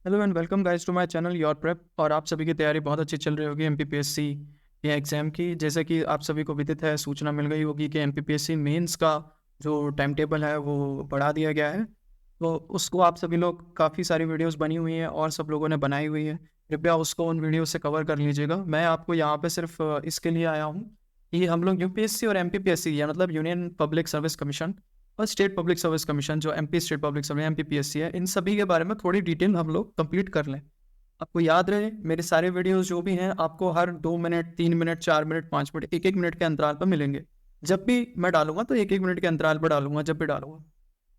Hello and welcome guys to my channel your prep. और आप सभी की तैयारी बहुत अच्छी चल रही होगी एमपीपीएससी के एग्ज़ाम की। जैसे कि आप सभी को विदित है, सूचना मिल गई होगी कि एमपीपीएससी मेंस का जो टाइम टेबल है वो बढ़ा दिया गया है। तो उसको आप सभी लोग, काफ़ी सारी वीडियोस बनी हुई हैं और सब लोगों ने बनाई हुई है, कृपया उसको उन वीडियो से कवर कर लीजिएगा। मैं आपको यहाँ पे सिर्फ इसके लिए आया हूँ कि हम लोग यूपीएससी और एमपीपीएससी, या मतलब यूनियन पब्लिक सर्विस कमीशन और स्टेट पब्लिक सर्विस कमीशन, जो MP state public service MPPSC है, इन सभी के बारे में थोड़ी डिटेल हम लोग कंप्लीट कर लें। आपको याद रहे, मेरे सारे वीडियोस जो भी हैं आपको हर 2 मिनट, 3 मिनट, 4 मिनट, 5 मिनट, एक मिनट के अंतराल पर मिलेंगे। जब भी मैं डालूंगा तो एक मिनट के अंतराल पर डालूंगा जब भी डालूंगा।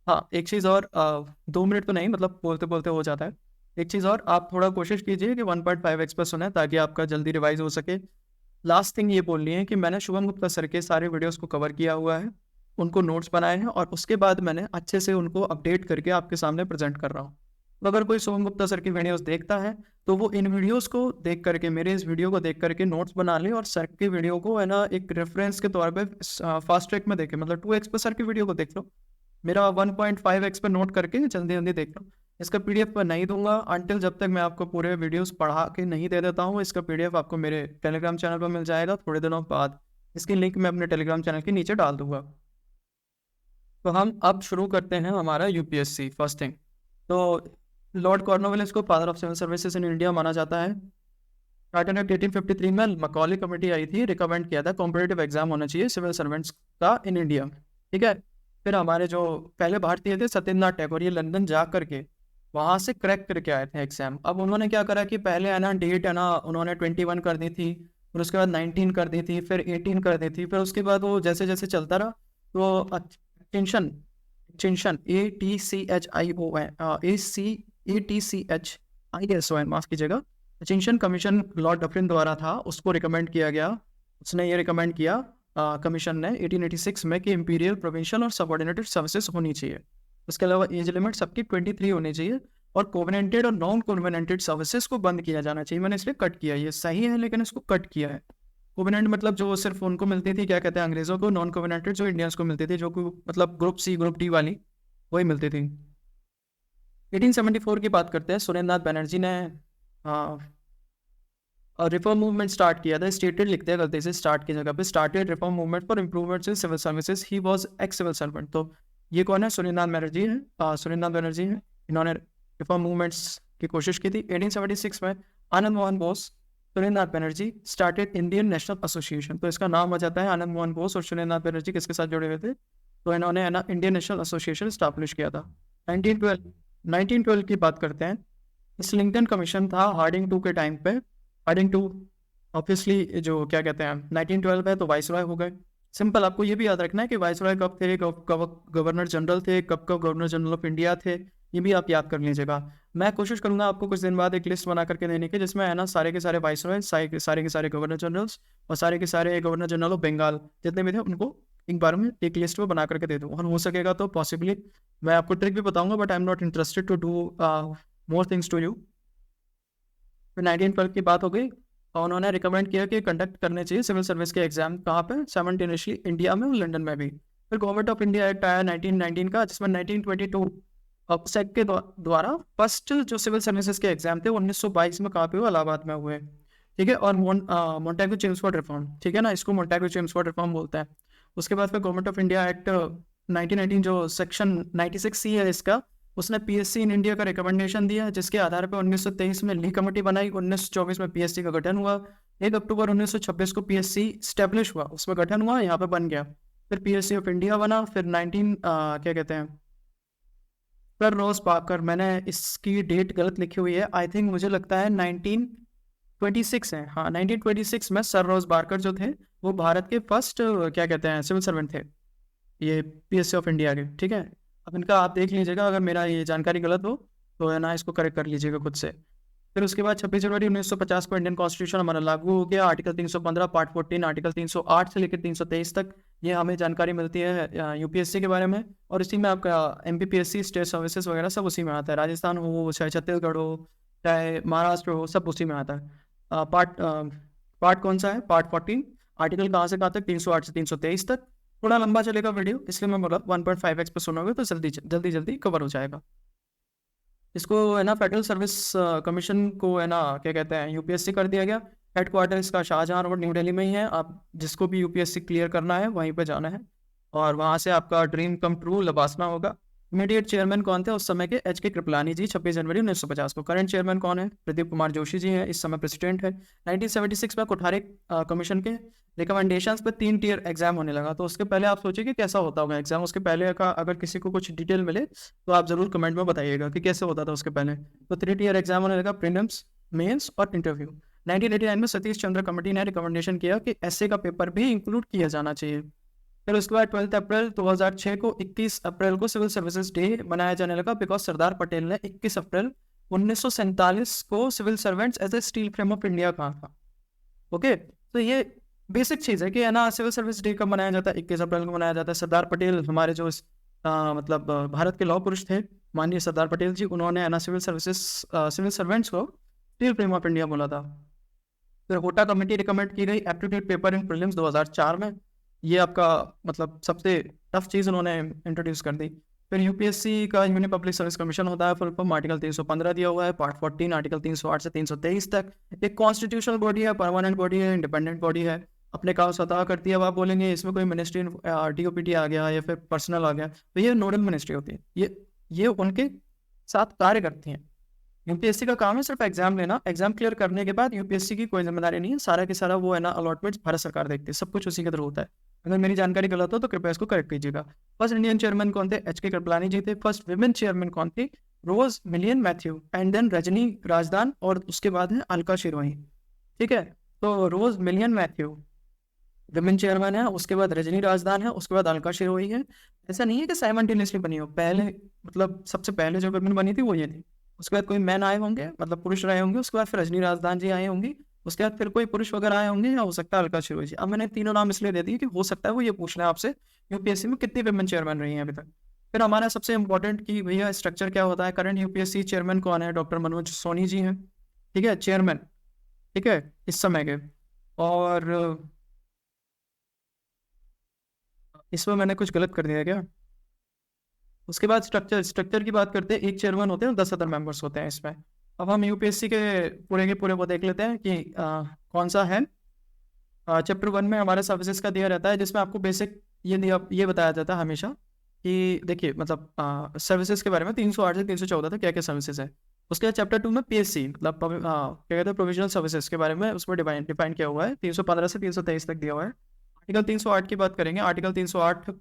हाँ, एक चीज़ और, 2 मिनट तो नहीं, मतलब बोलते बोलते हो जाता है। एक चीज़ और, आप थोड़ा कोशिश कीजिए कि 1.5x पर सुने ताकि आपका जल्दी रिवाइज हो सके। लास्ट थिंग ये बोलनी है कि मैंने शुभम गुप्ता सर के सारे वीडियोस को कवर किया हुआ है, उनको नोट्स बनाए हैं और उसके बाद मैंने अच्छे से उनको अपडेट करके आपके सामने प्रेजेंट कर रहा हूँ। तो अगर कोई शुभम गुप्ता सर की वीडियोस देखता है तो वो इन वीडियोस को देख करके, मेरे इस वीडियो को देख करके नोट्स बना ले और सर की वीडियो को है ना एक रेफरेंस के तौर पे फास्ट ट्रैक में देखे, मतलब 2x पर सर की वीडियो को देख लो, मेरा 1.5x पे नोट करके जल्दी जल्दी देख लो। इसका पीडीएफ मैं नहीं दूंगा अनटिल जब तक मैं आपको पूरे वीडियोस पढ़ा के नहीं दे देता हूँ। इसका पीडीएफ आपको मेरे टेलीग्राम चैनल पर मिल जाएगा थोड़े दिनों बाद। इसकी लिंक मैं अपने टेलीग्राम चैनल के नीचे डाल दूंगा। तो हम अब शुरू करते हैं हमारा यूपीएससी। फर्स्ट थिंग तो लॉर्ड कॉर्नवालिस को father of civil services in India माना जाता है। टाइटन एक्ट 1853 में मकॉली कमेटी आई थी, रिकमेंड किया था कॉम्पिटेटिव एग्जाम होना चाहिए सिविल सर्वेंट्स का इन इंडिया। ठीक है। फिर हमारे जो पहले भारतीय थे सत्येंद्रनाथ टैगोर, ये लंदन जा करके वहां से क्रैक करके आए थे एग्जाम। अब उन्होंने क्या करा कि पहले है ना डेट है ना उन्होंने 21 कर दी थी, फिर उसके बाद 19 कर दी थी, फिर 18 कर दी थी, फिर उसके बाद वो जैसे जैसे चलता रहा तो एक्सटेंशन एक्सटेंशन ATCHION माफ कीजिएगा, एक्सटेंशन कमीशन लॉर्ड डफरिन द्वारा था, उसको रिकमेंड किया गया। उसने ये रिकमेंड किया कमीशन ने 1886 में कि इंपीरियल, प्रोविंशियल और सबऑर्डिनेटेड सर्विसेज होनी चाहिए। उसके अलावा एज लिमिट सबकी 23 होनी चाहिए और कोवेनेंटेड और नॉन कोवेनेंटेड सर्विसेज को बंद किया जाना चाहिए। मैंने इसलिए कट किया, ये सही है लेकिन इसको कट किया है। कोवेनेंट मतलब जो सिर्फ उनको मिलती थी, क्या कहते हैं अंग्रेजों को, नॉन कोवेनेंटेड जो इंडियंस को मिलती थी, जो कि मतलब ग्रुप सी ग्रुप डी वाली वही मिलती थी। 1874 की बात करते हैं, सुरेंद्रनाथ बनर्जी ने रिफॉर्म मूवमेंट स्टार्ट किया था। स्टेटेड लिखते हैं गलती से, स्टार्ट की जगह पे started reform movement for improvements in civil services, he was ex civil servant. तो ये कौन है? सुरेंद्रनाथ बनर्जी है, सुरेंद्रनाथ बनर्जी है। इन्होंने रिफॉर्म मूवमेंट्स की कोशिश की थी। 1876 में Anand Mohan Bose, Surendranath Banerjee started Indian National Association. तो इसका नाम आ जाता है, आनंद मोहन बोस और सुरेंद्रनाथ बनर्जी किसके साथ जुड़े हुए थे? तो इन्होंने है ना इंडियन नेशनल एसोसिएशन स्टैब्लिश किया था। 1912 की बात करते हैं। स्लिंगटन कमीशन था हार्डिंग टू के टाइम पे। हार्डिंग टू ऑब्वियसली जो क्या कहते हैं 1912 है तो वाइसरॉय हो गए। सिंपल, आपको ये भी याद रखना है कि वाइसरॉय कब थे, कब गवर्नर जनरल थे, कब कब गवर्नर जनरल ऑफ इंडिया थे, ये भी आप याद कर लीजिएगा। मैं कोशिश करूंगा आपको कुछ दिन बाद एक लिस्ट बना करके देने की, जिसमें है ना सारे के सारे वाइसरॉय, सारे के सारे गवर्नर जनरल्स और सारे के सारे गवर्नर जनरल ऑफ बंगाल जितने भी थे उनको एक बार में एक लिस्ट में बना करके दे दूँ। और हो सकेगा तो पॉसिबली मैं आपको ट्रिक भी बताऊंगा, but I am not interested to do more things to you. फिर 1912 की बात हो गई और उन्होंने रिकमेंड किया कि कंडक्ट करने चाहिए सिविल सर्विस के एग्जाम। कहाँ पे? साइमल्टेनियसली इंडिया में और लंदन में भी। फिर गवर्नमेंट ऑफ इंडिया एक्ट आया 1919 का, जिसमें 1922 सेक्ट के द्वारा फर्स्ट जो सिविल सर्विसेज के एग्जाम थे 1922 में कहाँ पे हुए? इलाहाबाद में हुए। ठीक है। और मोंटेगो चेम्सफोर्ड रिफॉर्म, ठीक है ना, इसको मोंटेगो चेम्सफोर्ड रिफॉर्म बोलते हैं। उसके बाद फिर गवर्नमेंट ऑफ इंडिया एक्ट 1919 जो सेक्शन 96C है इसका, उसने पीएससी इन इंडिया का रिकमेंडेशन दिया, जिसके आधार पर 1923 में ली कमेटी बनाई, 1924 में पीएससी का गठन हुआ, 1 अक्टूबर 1926 को पीएससी स्टैब्लिश हुआ, उसमें गठन हुआ, यहाँ पे बन गया। फिर पीएससी ऑफ इंडिया बना। फिर 19 क्या कहते हैं, सर रोज पाकर, मैंने इसकी डेट गलत लिखी हुई है, आई थिंक मुझे लगता है 1926 है। हाँ, 1926 में सर रोज बारकर जो थे वो भारत के फर्स्ट क्या कहते हैं सिविल सर्वेंट थे, ये पीएससी ऑफ इंडिया के। ठीक है। अब इनका आप देख लीजिएगा, अगर मेरा ये जानकारी गलत हो तो है ना इसको करेक्ट कर लीजिएगा खुद से। फिर उसके बाद 26 जनवरी 1950 को इंडियन कॉन्स्टिट्यूशन हमारा लागू हो गया। आर्टिकल 315 पार्ट 14, आर्टिकल 308 से लेकर 323 तक ये हमें जानकारी मिलती है यूपीएससी के बारे में। और इसी में आपका एमपीपीएससी, स्टेट सर्विसेज वगैरह सब उसी में आता है। राजस्थान हो, चाहे छत्तीसगढ़ हो, चाहे महाराष्ट्र हो, सब उसी में आता है। पार्ट कौन सा है? पार्ट 14। आर्टिकल कहाँ से कहाँ तक? 308 से 323 तक। थोड़ा लंबा चलेगा वीडियो, इसलिए मैं बोला 1.5x पर सुनोगे तो जल्दी जल्दी जल्दी कवर हो जाएगा। इसको है ना फेडरल सर्विस कमीशन को है ना क्या कहते हैं यूपीएससी कर दिया गया। हेडक्वार्टर इसका शाहजहां रोड न्यू दिल्ली में ही है। आप जिसको भी यूपीएससी क्लियर करना है वहीं पे जाना है और वहाँ से आपका ड्रीम कम ट्रू लबासना होगा। इमीडिएट चेयरमैन कौन थे उस समय के? एच के कृपलानी जी, 26 जनवरी 1950 को। करंट चेयरमैन कौन है? प्रदीप कुमार जोशी जी हैं, इस समय प्रेसिडेंट है। 1976 में कोठारी कमीशन के रिकमेंडेशंस पे 3 टियर एग्जाम होने लगा। तो उसके पहले आप सोचिए कि कैसा होता होगा एग्जाम। उसके पहले का अगर किसी को कुछ डिटेल मिले तो आप जरूर कमेंट में बताइएगा कि कैसे होता था उसके पहले। तो 3 टियर एग्जाम होने लगा, प्रीलिम्स, मेंस और इंटरव्यू। 1989 में सतीश चंद्र कमेटी ने रिकमेंडेशन किया कि एसए का पेपर भी इंक्लूड किया जाना चाहिए। फिर उसके बाद 12 अप्रैल 2006 को 21 अप्रैल को सिविल सर्विसेज डे मनाया जाने लगा, बिकॉज सरदार पटेल ने 21 अप्रैल 1947 को civil servants as a steel frame of India कहा था। ओके, तो ये बेसिक चीज़ है कि है ना सिविल सर्विस डे कब मनाया जाता है? 21 अप्रैल को मनाया जाता है। सरदार पटेल हमारे जो मतलब भारत के लौह पुरुष थे, माननीय सरदार पटेल जी, उन्होंने है ना सिविल सर्वेंट्स को स्टील फ्रेम ऑफ इंडिया बोला था। फिर होटा कमेटी रिकमेंड की गई एप्टीट्यूड पेपर इन प्रीलिम्स 2004 में। ये आपका मतलब सबसे टफ चीज़ उन्होंने इंट्रोड्यूस कर दी। फिर यूपीएससी का यूनियन पब्लिक सर्विस कमीशन होता है, फुल फॉर्म आर्टिकल 315 दिया हुआ है, पार्ट 14 आर्टिकल 308 से 323 तक। एक कॉन्स्टिट्यूशनल बॉडी है, परमानेंट बॉडी है, इंडिपेंडेंट बॉडी है, अपने काम स्वतः करती है। अब आप बोलेंगे इसमें कोई मिनिस्ट्री डीओपीटी आ गया या फिर पर्सनल आ गया, तो ये नोडल मिनिस्ट्री होती है। ये उनके साथ कार्य करती हैं। यूपीएससी का काम है सिर्फ एग्जाम लेना। एग्जाम क्लियर करने के बाद यूपीएससी की कोई जिम्मेदारी नहीं है, सारा के सारा वो है ना अलॉटमेंट भारत सरकार देखती है, सब कुछ उसी के थ्रू होता है। अगर मेरी जानकारी गलत हो तो कृपया इसको करेक्ट कीजिएगा। फर्स्ट इंडियन चेयरमैन कौन थे? एच के कृपलानी जी थे। फर्स्ट विमेन चेयरमैन कौन थी? रोज मिलियन मैथ्यू एंड देन रजनी राजदान, और उसके बाद है अलका शिरोही। ठीक है, तो रोज मिलियन मैथ्यू विमेन चेयरमैन है, उसके बाद रजनी राजदान है, उसके बाद अलका शिरोही है। ऐसा नहीं है कि साइमल्टेनियसली बनी हो, पहले मतलब सबसे पहले जो विमेन बनी थी वो ये थी। उसके बाद कोई मैन आए होंगे, मतलब पुरुष रहे होंगे, उसके बाद फिर रजनी राजदान जी आए होंगी, उसके बाद फिर कोई पुरुष वगैरह आए होंगे, या हो सकता है अलका शिरोही जी। अब मैंने तीनों नाम इसलिए दे दिए कि हो सकता है वो ये पूछ रहे हैं आपसे यूपीएससी में कितनी विमेन चेयरमैन रही हैं अभी तक। फिर हमारा सबसे इंपॉर्टेंट कि भैया स्ट्रक्चर क्या होता है। करंट यूपीएससी चेयरमैन कौन है? डॉक्टर मनोज सोनी जी हैं, ठीक है, चेयरमैन, ठीक है, इस समय के। और इसमें मैंने कुछ गलत कर दिया क्या? उसके बाद स्ट्रक्चर की बात करते हैं। एक चेयरमैन होते हैं और 10 अदर मेंबर्स होते हैं इसमें। अब हम यूपीएससी के पूरे वो देख लेते हैं कि कौन सा है। चैप्टर 1 में हमारे सर्विसेज का दिया रहता है, जिसमें आपको बेसिक ये बताया जाता है हमेशा कि देखिए मतलब सर्विसेज के बारे में 308 से 314 तक क्या क्या सर्विसेज है। उसके बाद चैप्टर 2 में पीएससी मतलब क्या कहते हैं प्रोविजनल सर्विसेज के बारे में उसमें डिफाइन किया हुआ है। 315 से 323 तक दिया हुआ है। आर्टिकल 308 की बात करेंगे। आर्टिकल 308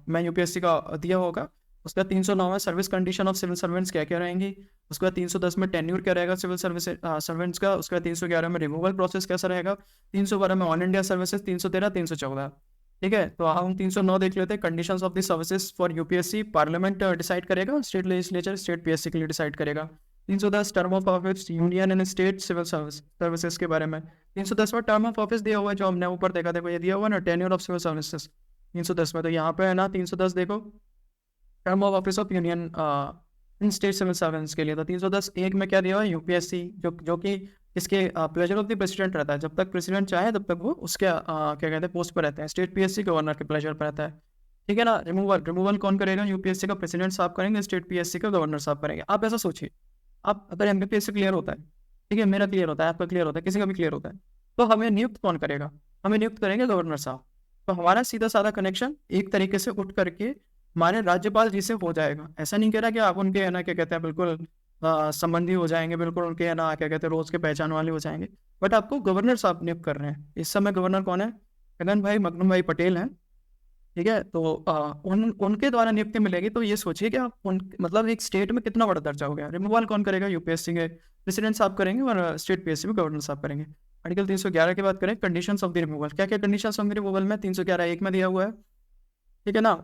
में यूपीएससी का दिया होगा। उसके बाद 309 में service condition of civil servants क्या क्या रहेंगी। उसके बाद 310 में टेन्यूर क्या रहेगा सिविल सर्विस सर्वेंट्स का। उसके बाद 311 में रिमूवल प्रोसेस कैसा रहेगा। 312 में ऑल इंडिया सर्विसेज। 313 314, ठीक है। तो हम 309 देख लेते हैं। Conditions of the services for UPSC parliament decide करेगा, स्टेट लेजिस्लेचर स्टेट पीएससी के लिए डिसाइड करेगा। 310 term of office union and state civil services के बारे में। 310 में टर्म ऑफ ऑफिस दिया हुआ है, जो हमने ऊपर देखा था ये दिया हुआ है ना, टेन्योर ऑफ सिविल सर्विसेज 310 में। तो यहाँ पे है ना 310 देखो, term of office of union in state civil servants के लिए। तो 310 एक में क्या दिया हुआ है? यूपीएससी जो कि इसके प्लेजर ऑफ द प्रेसिडेंट रहता है। जब तक प्रेसिडेंट चाहे तब तक वो उसके क्या कहते हैं पोस्ट पर रहते हैं। स्टेट पीएससी गवर्नर के प्लेजर पर रहता है, ठीक है ना। रिमूवल कौन करेगा? यूपीएससी का प्रेसिडेंट साहब करेंगे, स्टेट पीएससी का गवर्नर साहब करेंगे। आप ऐसा सोचिए, आप अगर एमबीपीएस क्लियर होता है, ठीक है, मेरा क्लियर होता है, आपका क्लियर होता है, किसी का भी क्लियर होता है, तो हमें नियुक्त कौन करेगा? हमें नियुक्त करेंगे गवर्नर साहब। तो हमारा सीधा साधा कनेक्शन एक तरीके से उठ करके हमारे राज्यपाल जी से हो जाएगा। ऐसा नहीं कह रहा कि आप उनके है ना क्या कहते हैं बिल्कुल संबंधी हो जाएंगे, बिल्कुल उनके है ना क्या कहते हैं रोज के पहचान वाले हो जाएंगे, बट आपको गवर्नर साहब नियुक्त कर रहे हैं। इस समय गवर्नर कौन है? गगन भाई मखदूम भाई पटेल हैं, ठीक है। तो उनके द्वारा नियुक्ति मिलेगी। तो ये सोचिए कि आप मतलब एक स्टेट में कितना बड़ा दर्जा हो गया। रिमूवल कौन करेगा? यूपीएससी के प्रेसिडेंट साहब करेंगे और स्टेट पीएससी में गवर्नर साहब करेंगे। आर्टिकल 311 की बात करें, कंडीशंस ऑफ द रिमूवल। क्या क्या कंडीशंस ऑफ द रिमूवल में 311 एक में दिया हुआ है, ठीक है ना।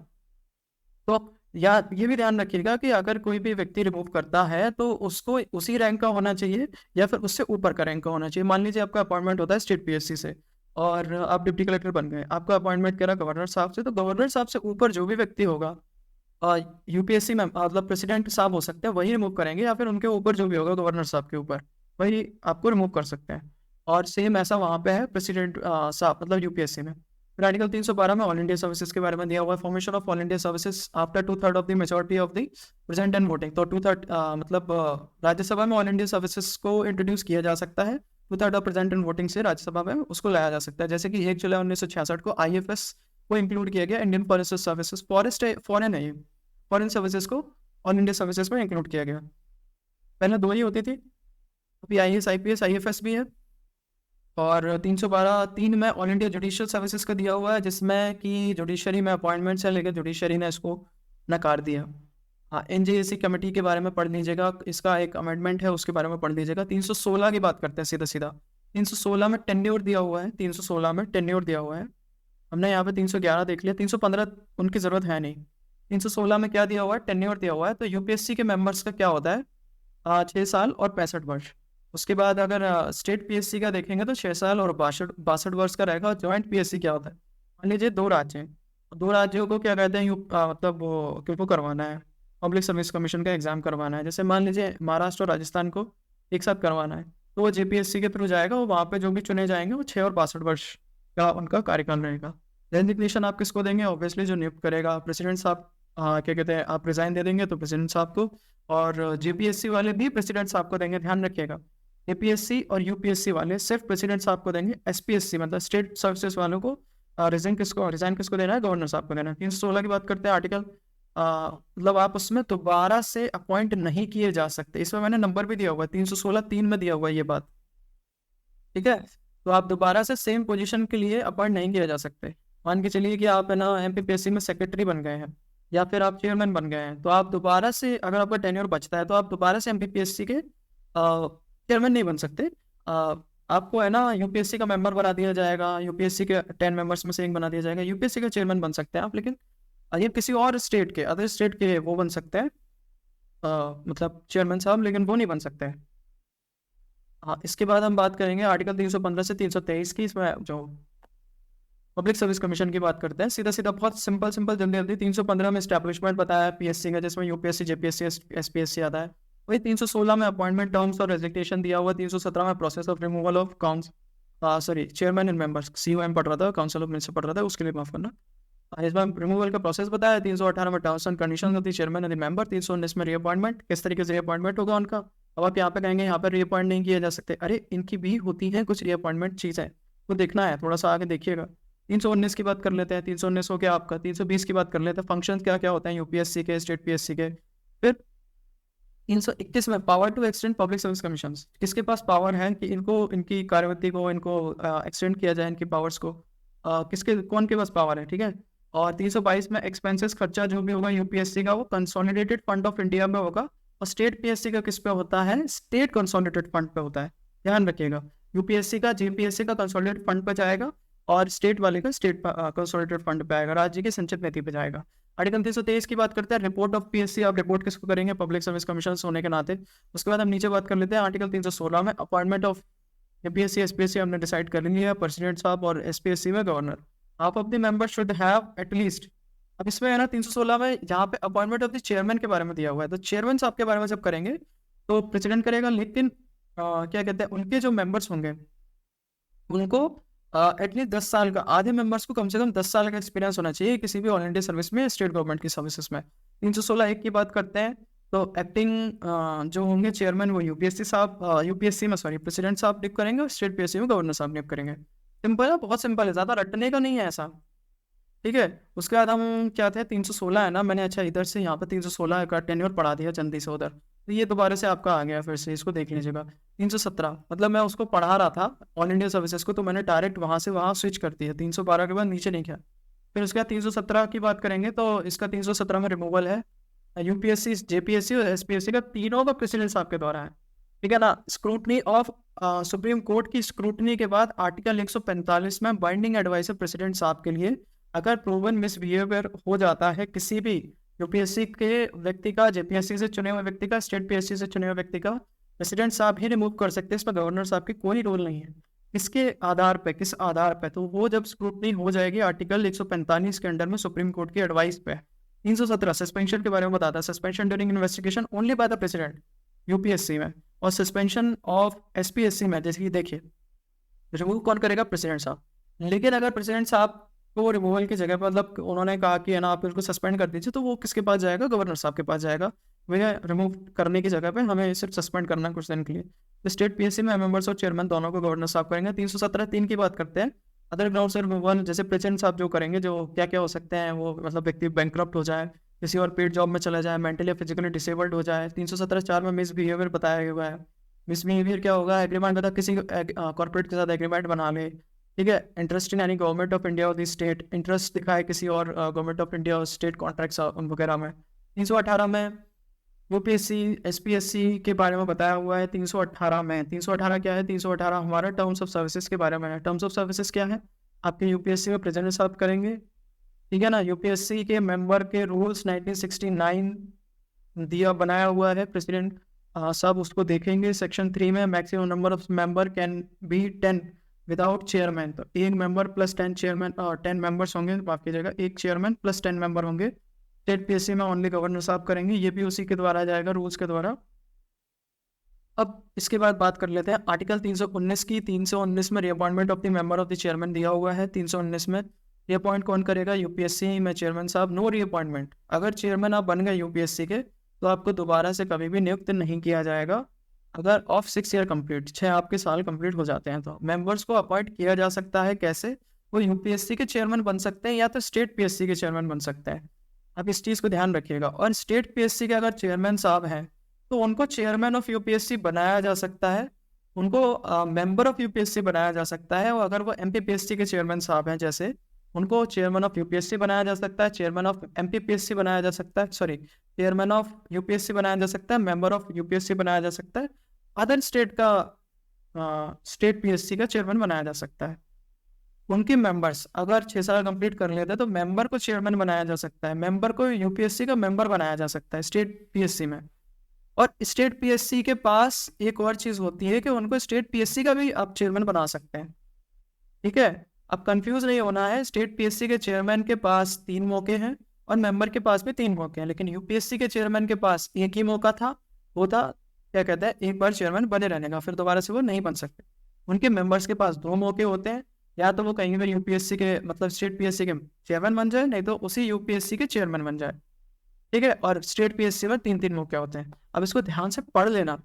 तो या ये भी ध्यान रखिएगा कि अगर कोई भी व्यक्ति रिमूव करता है तो उसको उसी रैंक का होना चाहिए या फिर उससे ऊपर का रैंक का होना चाहिए। मान लीजिए आपका अपॉइंटमेंट होता है स्टेट पीएससी से और आप डिप्टी कलेक्टर बन गए, आपका अपॉइंटमेंट करा गवर्नर साहब से, तो गवर्नर साहब से ऊपर जो भी व्यक्ति होगा यूपीएससी में मतलब प्रेसिडेंट साहब हो सकते हैं, वही रिमूव करेंगे, या फिर उनके ऊपर जो भी होगा गवर्नर साहब के ऊपर वही आपको रिमूव कर सकते हैं। और सेम ऐसा वहाँ पे है प्रेसिडेंट साहब मतलब यूपीएससी में। फिर आर्टिकल 312 में ऑल इंडिया सर्विसेज के बारे में दिया हुआ है, formation of all India services after 2/3 of the majority of the present and voting. तो 2/3 मतलब राज्यसभा में ऑल इंडिया सर्विसेज को इंट्रोड्यूस किया जा सकता है 2/3 ऑफ प्रेजेंट एंड वोटिंग से राज्यसभा में उसको लाया जा सकता है। जैसे कि 1 जुलाई 1966 को IFS को इंक्लूड किया गया, इंडियन फॉरेस्ट सर्विसेज, फॉरेन है ये, फॉरेन सर्विसेज को ऑल इंडिया सर्विसेज में इंक्लूड किया गया। पहले 2 ही होती थी, अभी IAS IPS IFS भी है। और 312(3) में ऑल इंडिया जुडिशियल सर्विसेज का दिया हुआ है, जिसमें कि जुडिशरी में अपॉइंटमेंट्स है, लेकिन जुडिशरी ने इसको नकार दिया। हाँ, NJAC कमेटी के बारे में पढ़ लीजिएगा, इसका एक अमेंडमेंट है उसके बारे में पढ़ लीजिएगा। 316 की बात करते हैं सीधा सीधा। 316 में टेन्योर दिया हुआ है, 316 में टेन्योर दिया हुआ है। हमने यहाँ पे 311 देख लिया, 315 उनकी ज़रूरत है नहीं। 316 में क्या दिया हुआ है, टेन्योर दिया हुआ है। तो UPSC के मेंबर्स का क्या होता है, 6 साल और 65 वर्ष। उसके बाद अगर स्टेट PSC का देखेंगे तो 6 साल और 62 वर्ष का रहेगा। जॉइंट PSC क्या होता है, मान लीजिए 2 राज्य हैं, 2 राज्यों को क्या कहते हैं, मतलब वो करवाना है, पब्लिक सर्विस कमीशन का एग्जाम करवाना है। जैसे मान लीजिए महाराष्ट्र और राजस्थान को एक साथ करवाना है, तो वो JPSC के थ्रू जाएगा, वो वहाँ पे जो भी चुने जाएंगे वो 6 और 62 वर्ष का उनका कार्यकाल रहेगा। रेजिग्नेशन आप किसको देंगे, ऑब्वियसली जो नियुक्त करेगा प्रेसिडेंट साहब, क्या कहते हैं, आप रिजाइन दे देंगे तो प्रेसिडेंट साहब को, और JPSC वाले भी प्रेसिडेंट साहब को देंगे, ध्यान रखिएगा। APSC और UPSC वाले सिर्फ प्रेसिडेंट साहब को देंगे। SPSC मतलब स्टेट सर्विसेज वालों को रिजाइन किसको देना है, गवर्नर साहब को देना है। 316 की बात करते हैं आर्टिकल, मतलब आप उसमें दोबारा से अपॉइंट नहीं किए जा सकते। इसमें मैंने नंबर भी दिया हुआ है, 316(3) में दिया हुआ है ये बात, ठीक है। तो आप दोबारा से सेम पोजीशन के लिए अपॉइंट नहीं किए जा सकते। मान के चलिए कि आप है ना MPPSC में सेक्रेटरी बन गए हैं या फिर आप चेयरमैन बन गए हैं, तो आप दोबारा से, अगर आपका टेन्योर बचता है तो आप दोबारा से MPPSC के चेयरमैन नहीं बन सकते। आपको है ना UPSC का मेंबर बना दिया जाएगा, UPSC के 10 मेंबर्स में से एक बना दिया जाएगा। UPSC का चेयरमैन बन सकते हैं आप, लेकिन ये किसी और स्टेट के, अदर स्टेट के वो बन सकते हैं, मतलब चेयरमैन साहब, लेकिन वो नहीं बन सकते हैं। हाँ, इसके बाद हम बात करेंगे आर्टिकल 315 से 323 की। इसमें जो पब्लिक सर्विस कमीशन की बात करते हैं, सीधा सीधा बहुत सिंपल जल्दी जल्दी। 315 में स्टैब्लिशमेंट बताया PSC का, जिसमें UPSC JPSC SPSC आता है। वही 316 में अपॉइंटमेंट टर्म्स और रेजिग्नेशन दिया हुआ। 317 में process of removal of chairman and members, COM पढ़ रहा था, काउंसिल ऑफ मिनिस्टर पढ़ रहा था, उसके लिए माफ करना। इसमें रिमूवल का प्रोसेस बताया। 318 में terms and conditions of the chairman and member. 319 में रीअपॉइंटमेंट, किस तरीके से रीअपॉइंटमेंट होगा उनका। अब आप यहाँ पे कहेंगे यहाँ पर रीअपॉइंट नहीं किए जा सकते, अरे इनकी भी होती है कुछ रीअपॉइंटमेंट चीज़ें, वो देखना है, थोड़ा सा आगे देखिएगा। 319 की बात कर लेते हैं। 319 हो गया आपका। 320 की बात कर लेते हैं, फंक्शन क्या क्या होते हैं UPSC के, स्टेट PSC के। फिर 321 में power to extend public service commission, किसके पास पावर है कि इनको, इनकी कार्यवृत्ति को इनको एक्सटेंड किया जाए, इनकी पावर्स को, कौन के पास पावर है, ठीक है। और 322 में एक्सपेंसेस, खर्चा जो भी होगा UPSC का, वो कंसोलिडेटेड फंड ऑफ इंडिया में होगा, और स्टेट PSC का किस पे होता है, स्टेट कंसोलिडेटेड फंड पे होता है, ध्यान रखिएगा। UPSC का JPSC का कंसोलिडेटेड फंड पे जाएगा, और स्टेट वाले का स्टेट कंसोलिडेटेड फंड पे आएगा, राज्य की संचित नीति पे जाएगा। आर्टिकल 323 की बात करते हैं, रिपोर्ट ऑफ PSC। आप रिपोर्ट किसको करेंगे, पब्लिक सर्विस कमीशन होने के नाते। उसके बाद हम नीचे बात कर लेते हैं आर्टिकल 316 में अपॉइंटमेंट ऑफ APSC SPSC हमने डिसाइड कर लिया, प्रेसिडेंट साहब, और SPSC में governor. Half of the member should have at least, अब इसमें है ना 316 में यहाँ पे अपॉइंटमेंट ऑफ द चेयरमैन के बारे में दिया हुआ है, तो चेयरमैन साहब के बारे में जब करेंगे तो प्रेसिडेंट करेगा, लेकिन क्या कहते हैं, उनके जो मेंबर्स होंगे उनको एटलीस्ट 10 साल का, आधे मेंबर्स को कम से कम 10 साल का एक्सपीरियंस होना चाहिए किसी भी ऑल इंडिया सर्विस में, स्टेट गवर्नमेंट की सर्विसेज में। 316 एक की बात करते हैं, तो एक्टिंग जो होंगे चेयरमैन वो UPSC साहब, UPSC में सॉरी प्रेसिडेंट साहब नियुक्त करेंगे, और स्टेट PSC में गवर्नर साहब नियुक्त करेंगे। सिंपल है, बहुत सिंपल है, ज़्यादा रटने का नहीं है ऐसा, ठीक है। उसके बाद हम क्या थे, 316 है ना, मैंने अच्छा इधर से यहाँ पे 316 का टेन्योर पढ़ा दिया जल्दी से उधर, तो ये दोबारा से आपका आ गया, फिर से इसको देख लीजिएगा। 317 मतलब मैं उसको पढ़ा रहा था ऑल इंडिया सर्विसेज को, तो मैंने डायरेक्ट वहाँ से वहाँ स्विच कर दिया, 312 के बाद नीचे नहीं किया। फिर उसके बाद 317 की बात करेंगे, तो इसका 317 में रिमूवल है। UPSC JPSC और SPSC का तीनों का प्रेसिडेंट साहब के द्वारा है, ठीक है ना। स्क्रूटनी ऑफ सुप्रीम कोर्ट की स्क्रूटनी के बाद आर्टिकल 145 में बाइंडिंग एडवाइस है प्रेसिडेंट साहब के लिए। अगर प्रूवन मिसबिहेवियर हो जाता है किसी भी UPSC के व्यक्ति का, JPSC से चुने हुए व्यक्ति का, स्टेट PSC से चुने हुए व्यक्ति का, प्रेसिडेंट साहब ही रिमूव कर सकते हैं, इसमें गवर्नर साहब की कोई रोल नहीं है। इसके आधार पे, किस आधार पे, तो वो जब स्क्रूटनी हो जाएगी आर्टिकल 145 के अंडर में सुप्रीम कोर्ट की एडवाइस पे। 317 सस्पेंशन के बारे में बताता है, suspension during investigation only by the president UPSC में, और सस्पेंशन ऑफ SPSC में, जैसे कि देखिए रिमूव कौन करेगा, प्रेसिडेंट साहब। लेकिन अगर प्रेसिडेंट साहब तो वो रिमूवल की जगह पर मतलब उन्होंने कहा कि है ना आप इसको सस्पेंड कर दीजिए, तो वो किसके पास जाएगा? गवर्नर साहब के पास जाएगा। भैया रिमूव करने की जगह पे हमें सिर्फ सस्पेंड करना है कुछ दिन के लिए। तो स्टेट पीएससी में मेंबर्स और चेयरमैन दोनों को गवर्नर साहब करेंगे। 317(3) की बात करते हैं। अदर ग्राउंड से रिमूवल जैसे प्रेसिडेंट साहब जो करेंगे, जो क्या क्या हो सकते हैं वो, मतलब व्यक्ति बैंकक्रप्ट हो जाए, किसी और पेड जॉब में चला जाए, मेंटली या फिजिकली डिसेबल्ड हो जाए। 317(4) में मिसबिहेवियर बताया हुआ है। मिसबिहेवियर क्या होगा? एग्रीमेंट मतलब किसी कॉर्पोरेट के साथ एग्रीमेंट बना ले, ठीक है, interest in any government of India और द स्टेट, इंटरेस्ट दिखाए किसी और गवर्नमेंट ऑफ इंडिया और स्टेट कॉन्ट्रैक्ट्स उन वगैरह में। 318 में यूपीएससी एसपीएससी के बारे में बताया हुआ है। 318 में 318 क्या है? 318 हमारा टर्म्स ऑफ सर्विसेज के बारे में है। टर्म्स ऑफ सर्विसेज क्या है? आपके यूपीएससी में प्रेजेंट साहब करेंगे, ठीक है ना। यूपीएससी के मेंबर के रूल्स 1969 दिया बनाया हुआ है प्रेसिडेंट साहब, उसको देखेंगे। सेक्शन 3 में maximum number of member can be 10 without chairman. तो एक मेंबर प्लस 10 चेयरमैन, 10 मेंबर्स होंगे, माफ कीजिएगा, एक चेयरमैन प्लस 10 मेंबर होंगे। स्टेट पीएससी में ओनली गवर्नर साहब करेंगे, ये भी उसी के द्वारा जाएगा, रूल्स के द्वारा। अब इसके बाद बात कर लेते हैं आर्टिकल 319 की। 319 में reappointment of the member of the chairman दिया हुआ है। 319 में रीअपॉइंट कौन करेगा? यूपीएससी में चेयरमैन साहब। नो रीअपॉइंटमेंट, अगर चेयरमैन आप बन गए यूपीएससी के तो आपको दोबारा से कभी भी नियुक्त नहीं किया जाएगा। अगर ऑफ 6 ईयर कंप्लीट, 6 आपके साल कंप्लीट हो जाते हैं, तो मेंबर्स को अपॉइंट किया जा सकता है। कैसे? वो यूपीएससी के चेयरमैन बन सकते हैं या तो स्टेट पीएससी के चेयरमैन बन सकते हैं। आप इस चीज़ को ध्यान रखिएगा। और स्टेट पीएससी के अगर चेयरमैन साहब हैं तो उनको चेयरमैन ऑफ यूपीएससी बनाया जा सकता है, उनको मेंबर ऑफ यूपीएससी बनाया जा सकता है। और अगर वो एमपीपीएससी के चेयरमैन साहब हैं जैसे, उनको चेयरमैन ऑफ यूपीएससी बनाया जा सकता है, चेयरमैन ऑफ एमपीपीएससी बनाया जा सकता है, सॉरी, चेयरमैन ऑफ यूपीएससी बनाया जा सकता है, मेंबर ऑफ यूपीएससी बनाया जा सकता है, अदर स्टेट का स्टेट पीएससी का चेयरमैन बनाया जा सकता है। उनके मेंबर्स अगर 6 साल कंप्लीट कर लेते हैं तो मेंबर को चेयरमैन बनाया जा सकता है, मेंबर को यूपीएससी का मेंबर बनाया जा सकता है स्टेट पीएससी में। और स्टेट पीएससी के पास एक और चीज होती है कि उनको स्टेट पीएससी का भी आप चेयरमैन बना सकते हैं, ठीक है। अब कंफ्यूज नहीं होना है, स्टेट पीएससी के चेयरमैन के पास 3 मौके हैं और मेंबर के पास भी 3 मौके हैं, लेकिन यूपीएससी के चेयरमैन के पास एक ही मौका था, वो था क्या कहते हैं, एक बार चेयरमैन बने रहने का, फिर दोबारा से वो नहीं बन सकते। उनके मेंबर्स के पास 2 मौके होते हैं, या तो वो कहीं भी यूपीएससी के मतलब स्टेट पीएससी के चेयरमैन बन जाए, नहीं तो उसी यूपीएससी के चेयरमैन बन जाए, ठीक है। और स्टेट पीएससी में 3-3 मौके होते हैं। अब इसको ध्यान से पढ़ लेना।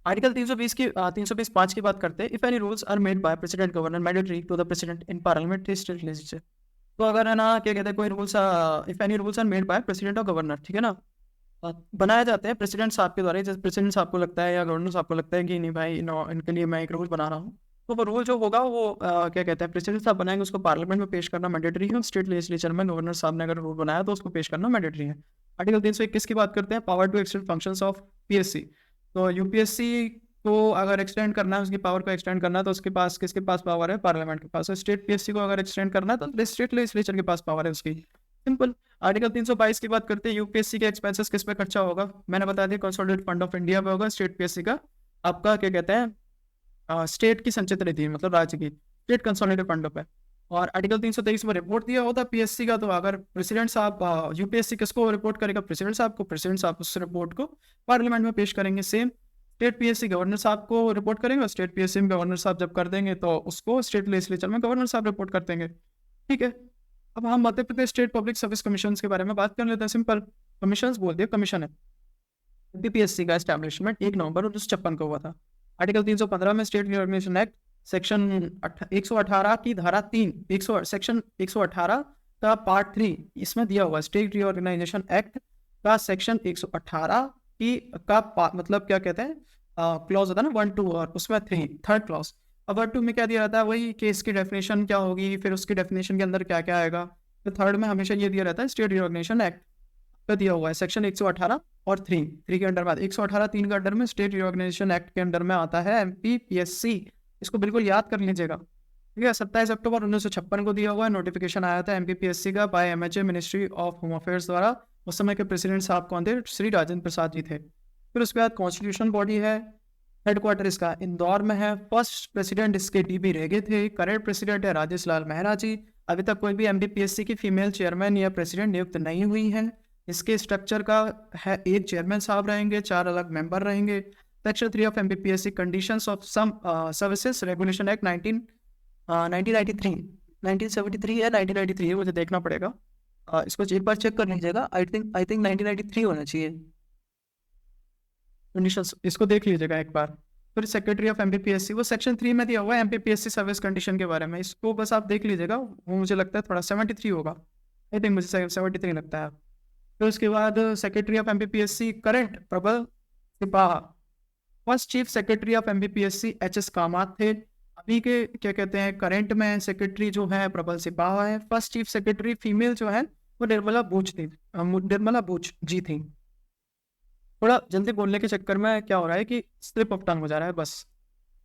आर्टिकल 320 की 320(5) की बात करते हैं। If any rules are made by president governor mandatory to the president in parliamentary state legislature. तो अगर है ना क्या कहते हैं, कोई rules, if any rules are made by president और गवर्नर, ठीक है ना, बनाए जाते हैं प्रेसिडेंट साहब के द्वारा। जैसे प्रेसिडेंट साहब को लगता है या गवर्नर साहब को लगता है कि नहीं भाई इनके लिए मैं एक रूल बना रहा हूँ, तो वो रूल जो होगा वो क्या कहते हैं, प्रेसिडेंट साहब बनाएंगे, उसको पार्लियामेंट में पेश करना मैंडेटरी है। स्टेट लेजिस्लेचर में गवर्नर साहब ने अगर रूल बनाया तो उसको पेश करना मैंडेटरी है। आर्टिकल 321 की बात करते हैं, power to extend functions of PSC. तो यूपीएससी को अगर एक्सटेंड करना है, उसकी पावर को एक्सटेंड करना है, तो उसके पास किसके पास पावर है? पार्लियामेंट के पास। स्टेट पीएससी को अगर एक्सटेंड करना है तो स्टेट लेजिस्लेचर के पास पावर है उसकी, सिंपल। आर्टिकल 322 की बात करते हैं, यूपीएससी के एक्सपेंसेस किस पे खर्चा होगा? मैंने बता दिया, कंसोलिडेटेड फंड ऑफ इंडिया पे होगा। स्टेट पीएससी का आपका क्या कहते हैं, स्टेट की संचित निधि, मतलब राज्य की, स्टेट कंसोलिडेटेड फंड पे। और आर्टिकल 323 में रिपोर्ट दिया होता है पीएससी का, तो अगर प्रेसिडेंट साहब, यूपीएससी किसको रिपोर्ट करेगा? प्रेसिडेंट साहब को। प्रेसिडेंट साहब उस रिपोर्ट को पार्लियामेंट में पेश करेंगे। सेम स्टेट पीएससी गवर्नर साहब को रिपोर्ट करेंगे, और स्टेट पीएससी में गवर्नर साहब जब कर देंगे तो उसको स्टेट लेजिस्लेचर में गवर्नर साहब रिपोर्ट कर देंगे, ठीक है। अब हम Madhya Pradesh state public service commission के बारे में बात कर लेते हैं। सिंपल, कमीशन बोल दिया, कमीशन है। एमपीपीएससी का एस्टैब्लिशमेंट 1 नवंबर 1956 को हुआ था। आर्टिकल 315 में स्टेट रिऑर्गेनाइजेशन एक्ट सेक्शन 118 की धारा 3, सेक्शन 118 का पार्ट 3 इसमें दिया हुआ। स्टेट रिऑर्गेनाइजेशन एक्ट का सेक्शन 118 की मतलब क्या कहते हैं, क्लॉज होता है ना 1, 2, और उसमें 3, थर्ड क्लॉज। अब 1, 2 में क्या दिया रहता है? वही केस की डेफिनेशन क्या होगी, फिर उसकी डेफिनेशन के अंदर क्या क्या आएगा। तो थर्ड में हमेशा ये दिया रहता है, स्टेट रिऑर्गेनाइजेशन एक्ट का दिया हुआ है सेक्शन 118 और 3 के अंडर में। 118 3 के अंडर में स्टेट रिऑर्गेनाइजेशन एक्ट के अंडर में आता है एमपीपीएससी। इसको बिल्कुल याद कर लीजिएगा, ठीक है। 27 अक्टूबर 1956 को दिया हुआ है। नोटिफिकेशन आया था एमपीपीएससी का by MHA, ministry of home affairs द्वारा। उस समय के प्रेसिडेंट साहब कौन थे? श्री राजेंद्र प्रसाद जी थे। फिर उसके बाद कॉन्स्टिट्यूशन बॉडी है, हेडक्वार्टर इसका इंदौर में है। फर्स्ट प्रेसिडेंट इसके डीबी रेगे थे। करेंट प्रेसिडेंट है राजेश लाल मेहरा जी। अभी तक कोई भी एमपीपीएससी की फीमेल चेयरमैन या प्रेसिडेंट नियुक्त नहीं हुई है। इसके स्ट्रक्चर का है, एक चेयरमैन साहब रहेंगे, 4 अलग मेंबर रहेंगे। Section 3 of MPPSC conditions of some services regulation act 1993 1973 है 1993 है, मुझे देखना पड़ेगा। इसको एक बार चेक कर लीजिएगा। आई थिंक 1993 होना चाहिए कंडीशंस, इसको देख लीजिएगा एक बार। फिर सेक्रेटरी ऑफ एमपीपीएससी, वो सेक्शन 3 में दिया हुआ है एमपीपीएससी सर्विस कंडीशन के बारे में, इसको बस आप देख लीजिएगा। वो मुझे लगता है थोड़ा 73 होगा, आई थिंक मुझे 73 लगता है। फिर उसके बाद सेक्रेटरी ऑफ एमपीपीएससी करंट प्रबल Sipaha. First chief secretary of MPPSC HS. Kamat थे। अभी के क्या कहते हैं करंट में सेक्रेटरी जो है प्रबल सिपाहा है। फर्स्ट चीफ सेक्रेटरी फीमेल जो है वो निर्मला बूच थी, निर्मला बूच जी थी। थोड़ा जल्दी बोलने के चक्कर में क्या हो रहा है कि स्लिप ऑफ टंग हो जा रहा है बस।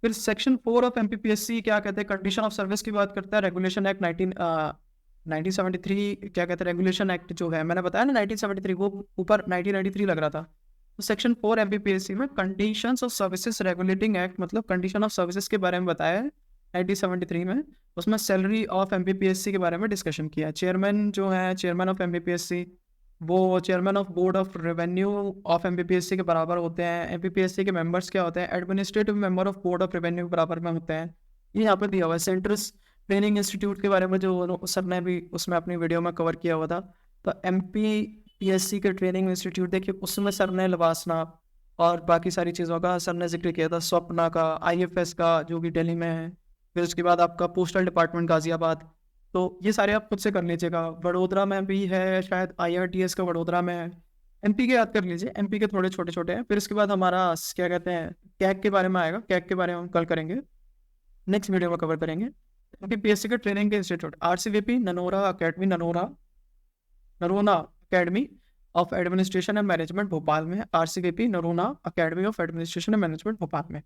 फिर सेक्शन 4 ऑफ एमपीपीएससी क्या कहते हैं कंडीशन ऑफ सर्विस की बात करता है। रेगुलेशन एक्ट 1973 क्या कहते हैं रेगुलेशन एक्ट जो है, मैंने बताया ना 1973, वो ऊपर 1993 लग रहा था। तो सेक्शन 4 एमपीपीएससी में conditions of services regulating act, मतलब कंडीशन ऑफ सर्विसेज के बारे में बताया है 1973 में। उसमें सैलरी ऑफ एमपीपीएससी के बारे में डिस्कशन किया। चेयरमैन जो है, चेयरमैन ऑफ एमपीपीएससी, वो chairman of board of revenue of MPPSC के बराबर होते हैं। एमपीपीएससी के मेंबर्स क्या होते हैं, administrative member of board of revenue के बराबर में होते हैं। ये यहाँ पर दिया हुआ है। सेंट्रल ट्रेनिंग इंस्टीट्यूट के बारे में जो सर ने भी उसमें अपनी वीडियो में कवर किया हुआ था। तो एमपीपीएससी के ट्रेनिंग इंस्टीट्यूट देखिए, उसमें सर ने लवासना और बाकी सारी चीज़ों का सर ने जिक्र किया था, स्वप्ना का, आईएफएस का जो कि दिल्ली में है। फिर उसके बाद आपका पोस्टल डिपार्टमेंट गाजियाबाद। तो ये सारे आप खुद से कर लीजिएगा। वडोदरा में भी है शायद, आईआरटीएस का वडोदरा में है। एमपी के याद कर लीजिए, एमपी के थोड़े छोटे छोटे हैं। फिर उसके बाद हमारा क्या कहते हैं कैग के बारे में आएगा, कैग के बारे में हम कल करेंगे, नेक्स्ट वीडियो में कवर करेंगे। एमपीपीएससी के ट्रेनिंग के institute RCVP Noronha academy, Noronha academy of administration and management Bhopal में है। RCVP Noronha academy of administration and management Bhopal में।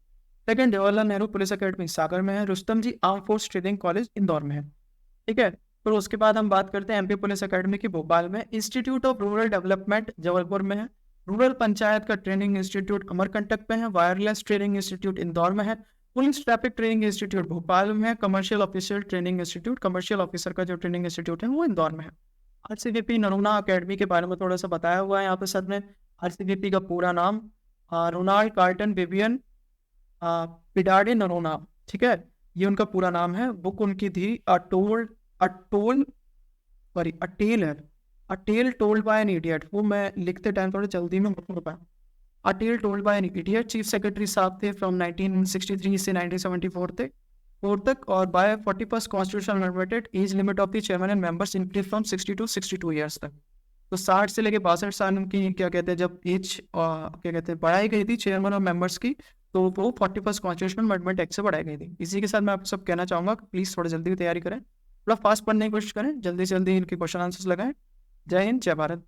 Second Jawaharlal Nehru police academy Sagar में है। Rustamji arm force training college Indore में है। ठीक है। फिर उसके बाद हम बात करते हैं एमपी पुलिस अकेडमी की भोपाल में। Institute of rural development Jabalpur में है। रूरल पंचायत का ट्रेनिंग इंस्टीट्यूट अमरकंटक में है। वायरलेस ट्रेनिंग इंस्टीट्यूट इंदौर में है। Police traffic training institute Bhopal में है। Commercial officer training institute, commercial officer का जो ट्रेनिंग इंस्टीट्यूट है वो इंदौर में है। आरसीवीपी नरोना अकेडमी के बारे में थोड़ा सा बताया हुआ है यहाँ पे सर ने। आरसीवीपी का पूरा नाम रोनाल्ड कार्टन विवियन पिडाडे नरोना, ठीक है, ये उनका पूरा नाम है। बुक उनकी थी a tale told by an idiot. वो मैं लिखते टाइम थोड़ा जल्दी में भूल पाया। A tale told by an idiot. Chief secretary साहब थे फ्रॉम 1963 से 1974 तक। और by 41st constitutional amendment age limit of the chairman and members increase from 60 to 62 years तक। तो 60 से लेके 62 साल की क्या कहते हैं जब एज क्या कहते हैं बढ़ाई गई थी चेयरमैन और मेंबर्स की, तो वो 41st कॉन्स्टिट्यूशनल अमेंडमेंट एक्ट से बढ़ाई गई थी। इसी के साथ मैं आपको सब कहना चाहूँगा कि प्लीज़ थोड़ा जल्दी तैयारी करें, थोड़ा फास्ट पढ़ने की कोशिश करें, जल्दी से जल्दी इनके क्वेश्चन आंसर्स लगाएं। जय हिंद, जय भारत।